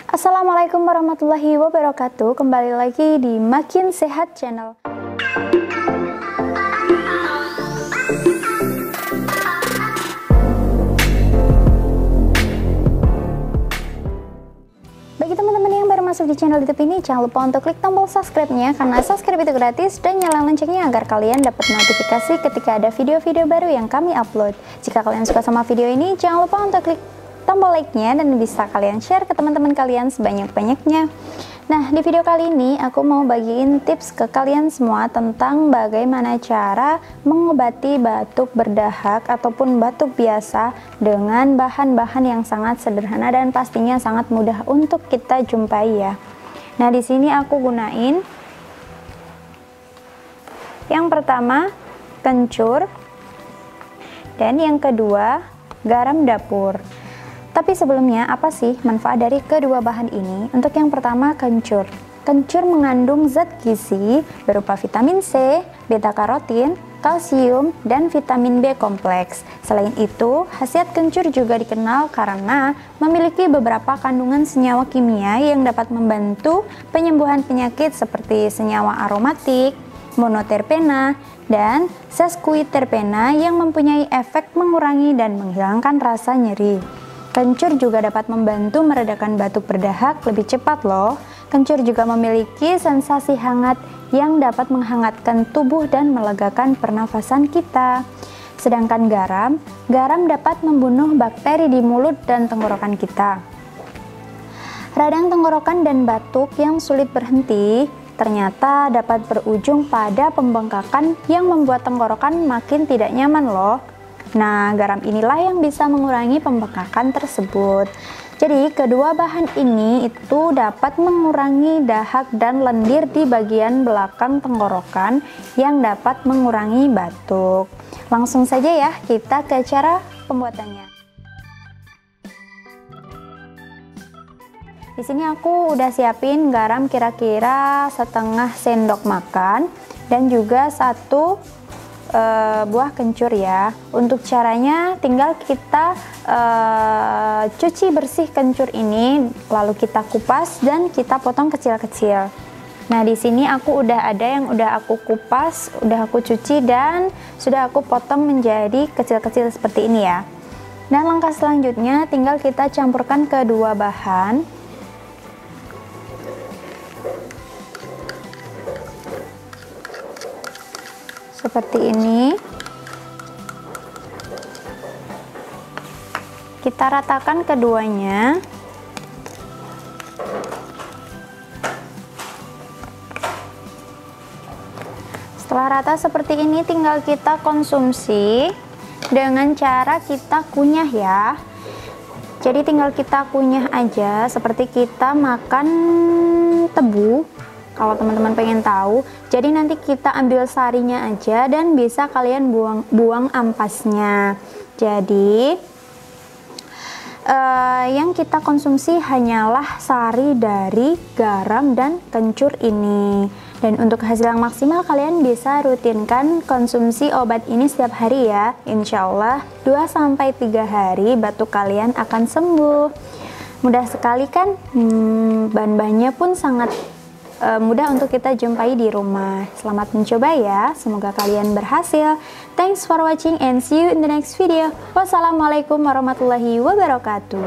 Assalamualaikum warahmatullahi wabarakatuh. Kembali lagi di Makin Sehat Channel. Bagi teman-teman yang baru masuk di channel YouTube ini, jangan lupa untuk klik tombol subscribe-nya, karena subscribe itu gratis, dan nyalakan loncengnya agar kalian dapat notifikasi ketika ada video-video baru yang kami upload. Jika kalian suka sama video ini, jangan lupa untuk klik tombol like-nya dan bisa kalian share ke teman-teman kalian sebanyak-banyaknya. Nah, di video kali ini aku mau bagiin tips ke kalian semua tentang bagaimana cara mengobati batuk berdahak ataupun batuk biasa dengan bahan-bahan yang sangat sederhana dan pastinya sangat mudah untuk kita jumpai ya. Nah, di sini aku gunain yang pertama kencur dan yang kedua garam dapur. Tapi sebelumnya, apa sih manfaat dari kedua bahan ini? Untuk yang pertama, kencur. Kencur mengandung zat gizi berupa vitamin C, beta-karotin, kalsium, dan vitamin B kompleks. Selain itu, khasiat kencur juga dikenal karena memiliki beberapa kandungan senyawa kimia yang dapat membantu penyembuhan penyakit seperti senyawa aromatik, monoterpena, dan sesquiterpena yang mempunyai efek mengurangi dan menghilangkan rasa nyeri. Kencur juga dapat membantu meredakan batuk berdahak lebih cepat loh. Kencur juga memiliki sensasi hangat yang dapat menghangatkan tubuh dan melegakan pernafasan kita. Sedangkan garam dapat membunuh bakteri di mulut dan tenggorokan kita. Radang tenggorokan dan batuk yang sulit berhenti ternyata dapat berujung pada pembengkakan yang membuat tenggorokan makin tidak nyaman loh. Nah, garam inilah yang bisa mengurangi pembengkakan tersebut. Jadi, kedua bahan ini itu dapat mengurangi dahak dan lendir di bagian belakang tenggorokan yang dapat mengurangi batuk. Langsung saja ya kita ke cara pembuatannya. Di sini aku udah siapin garam kira-kira setengah sendok makan dan juga 1 buah kencur ya. Untuk caranya tinggal kita cuci bersih kencur ini, lalu kita kupas dan kita potong kecil-kecil. Nah, di sini aku udah ada yang udah aku kupas, udah aku cuci dan sudah aku potong menjadi kecil-kecil seperti ini ya. Dan langkah selanjutnya tinggal kita campurkan kedua bahan. Seperti ini. Kita ratakan keduanya. Setelah rata seperti ini, tinggal kita konsumsi dengan cara kita kunyah ya. Jadi tinggal kita kunyah aja seperti kita makan tebu. Kalau teman-teman pengen tahu, jadi nanti kita ambil sarinya aja dan bisa kalian buang ampasnya. Jadi yang kita konsumsi hanyalah sari dari garam dan kencur ini. Dan untuk hasil yang maksimal, kalian bisa rutinkan konsumsi obat ini setiap hari ya. Insya Allah 2-3 hari batuk kalian akan sembuh. Mudah sekali kan? Bahan-bahannya pun sangat mudah untuk kita jumpai di rumah. Selamat mencoba ya, semoga kalian berhasil. Thanks for watching and see you in the next video. Wassalamualaikum warahmatullahi wabarakatuh.